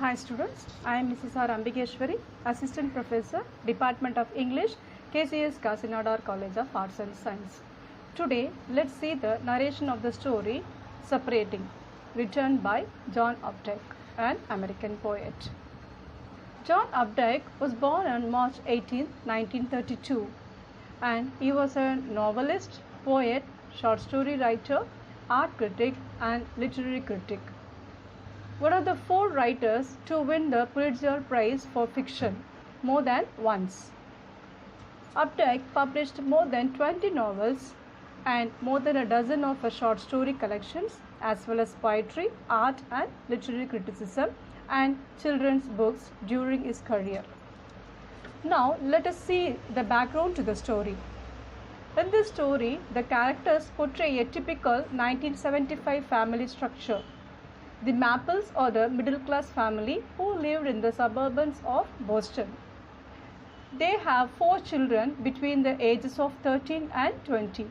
Hi students, I am Mrs. R. Ambikeshwari, Assistant Professor, Department of English, KCS Kasinadar College of Arts and Science. Today, let's see the narration of the story Separating, written by John Updike, an American poet. John Updike was born on March 18, 1932, and he was a novelist, poet, short story writer, art critic, and literary critic. One of the 4 writers to win the Pulitzer Prize for fiction more than once. Updike published more than 20 novels and more than a dozen of short story collections, as well as poetry, art and literary criticism and children's books during his career. Now let us see the background to the story. In this story, the characters portray a typical 1975 family structure. The Mapples are the middle-class family who lived in the suburbs of Boston. They have 4 children between the ages of 13 and 20.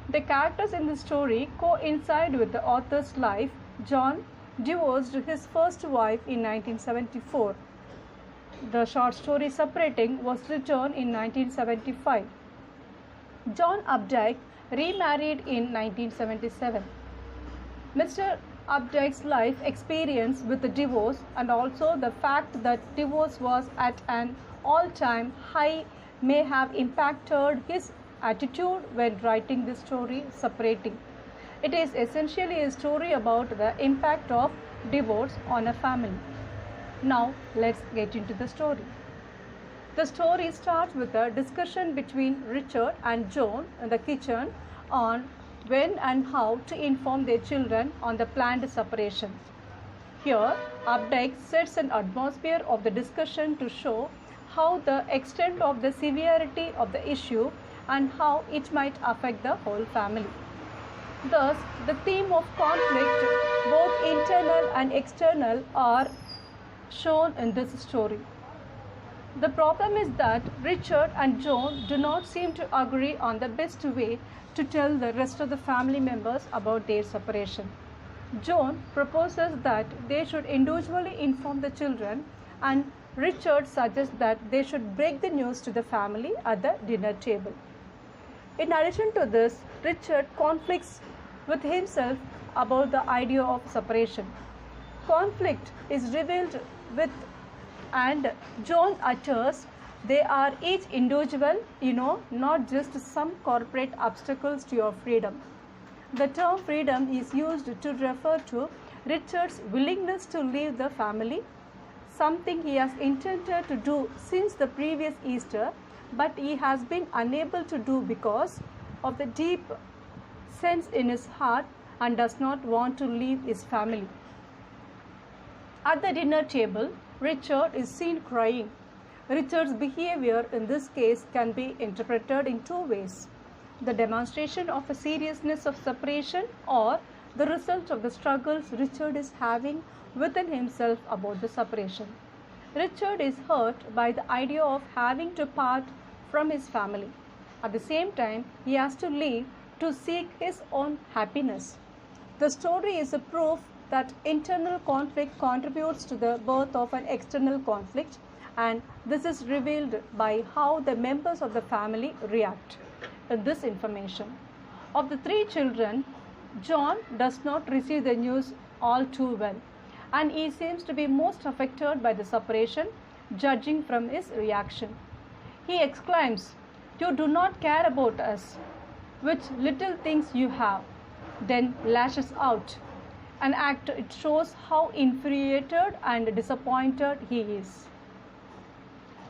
The characters in the story coincide with the author's life. John divorced his first wife in 1974. The short story Separating was written in 1975. John Updike remarried in 1977. Mr. Updike's life experience with the divorce and also the fact that divorce was at an all-time high may have impacted his attitude when writing this story Separating. It is essentially a story about the impact of divorce on a family. Now let's get into the story. The story starts with a discussion between Richard and Joan in the kitchen on when and how to inform their children on the planned separation. Here, Updike sets an atmosphere of the discussion to show how the extent of the severity of the issue and how it might affect the whole family. Thus, the theme of conflict, both internal and external, are shown in this story. The problem is that Richard and Joan do not seem to agree on the best way to tell the rest of the family members about their separation. Joan proposes that they should individually inform the children, and Richard suggests that they should break the news to the family at the dinner table. In addition to this, Richard conflicts with himself about the idea of separation. Conflict is revealed with and Joan utters they are each individual, not just some corporate obstacles to your freedom. The term freedom is used to refer to Richard's willingness to leave the family, something he has intended to do since the previous Easter, but he has been unable to do because of the deep sense in his heart and does not want to leave his family. At the dinner table, Richard is seen crying. Richard's behavior in this case can be interpreted in 2 ways: the demonstration of a seriousness of separation or the result of the struggles Richard is having within himself about the separation. Richard is hurt by the idea of having to part from his family. At the same time, he has to leave to seek his own happiness. The story is a proof that internal conflict contributes to the birth of an external conflict, and this is revealed by how the members of the family react to this information. Of the 3 children, John does not receive the news all too well, and he seems to be most affected by the separation, judging from his reaction. He exclaims, "You do not care about us, which little things you have," then lashes out. An act it shows how infuriated and disappointed he is.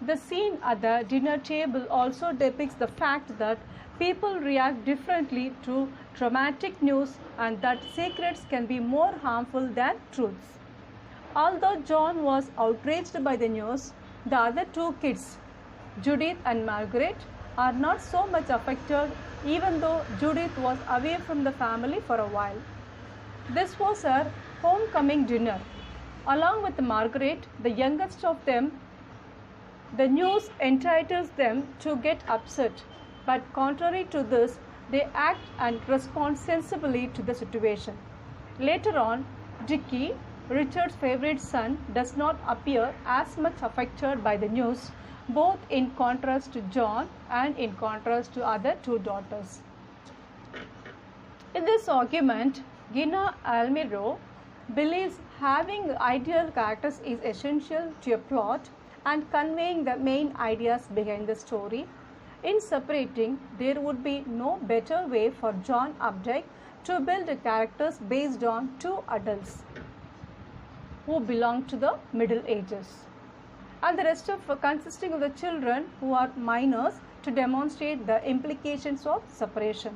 The scene at the dinner table also depicts the fact that people react differently to traumatic news and that secrets can be more harmful than truths. Although John was outraged by the news, the other 2 kids, Judith and Margaret, are not so much affected, even though Judith was away from the family for a while. This was her homecoming dinner. Along with Margaret, the youngest of them, the news entitles them to get upset, but contrary to this, they act and respond sensibly to the situation. Later on, Dickie, Richard's favorite son does not appear as much affected by the news, both in contrast to John and in contrast to other two daughters. In this argument, Gina Almiro believes having ideal characters is essential to a plot and conveying the main ideas behind the story. In separating, there would be no better way for John Updike to build characters based on two adults who belong to the Middle Ages, and the rest of consisting of the children who are minors to demonstrate the implications of separation.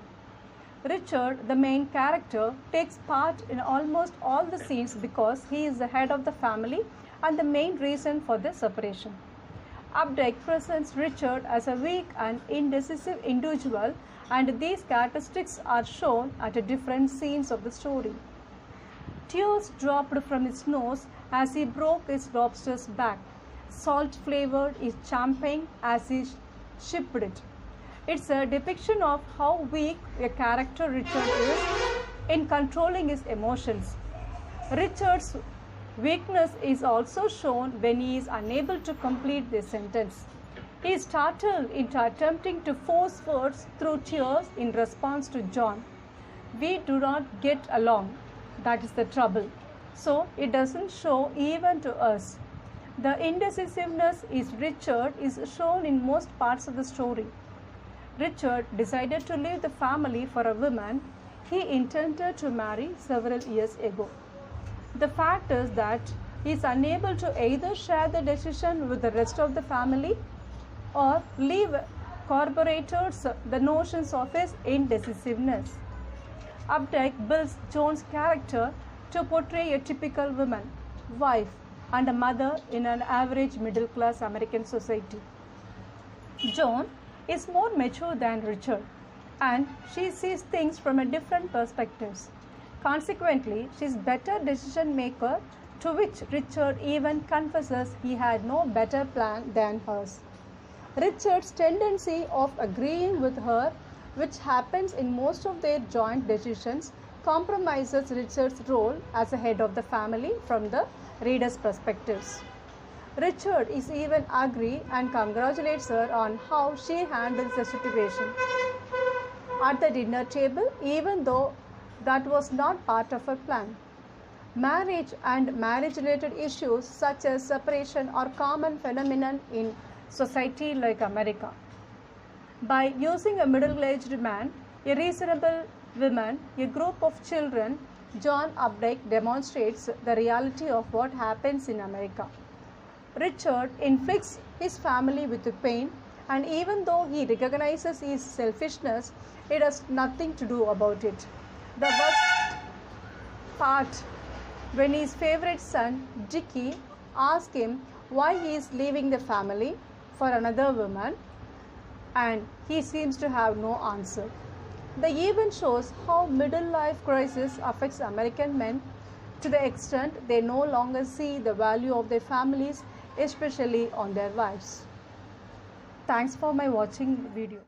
Richard, the main character, takes part in almost all the scenes because he is the head of the family and the main reason for the separation. Updike presents Richard as a weak and indecisive individual, and these characteristics are shown at different scenes of the story. Tears dropped from his nose as he broke his lobster's back. Salt flavored his champagne as he sipped it. It's a depiction of how weak a character Richard is in controlling his emotions. Richard's weakness is also shown when he is unable to complete the sentence. He is startled into attempting to force words through tears in response to John. We do not get along. That is the trouble. So it doesn't show even to us. The indecisiveness is Richard is shown in most parts of the story. Richard decided to leave the family for a woman he intended to marry several years ago. The fact is that he is unable to either share the decision with the rest of the family or leave corroborates the notions of his indecisiveness. Updike builds John's character to portray a typical woman, wife, and a mother in an average middle-class American society. Joan is more mature than Richard, and she sees things from a different perspectives. Consequently, she is better decision maker, to which Richard even confesses he had no better plan than hers. Richard's tendency of agreeing with her, which happens in most of their joint decisions, compromises Richard's role as a head of the family from the reader's perspectives. Richard is even angry and congratulates her on how she handles the situation at the dinner table, even though that was not part of her plan. Marriage and marriage-related issues such as separation are common phenomenon in society like America. By using a middle-aged man, a reasonable woman, a group of children, John Updike demonstrates the reality of what happens in America. Richard inflicts his family with pain, and even though he recognizes his selfishness, he does nothing to do about it. The worst part, when his favorite son, Dickie, asks him why he is leaving the family for another woman, and he seems to have no answer. The event shows how middle-life crisis affects American men to the extent they no longer see the value of their families, especially on their wives. Thanks for my watching video.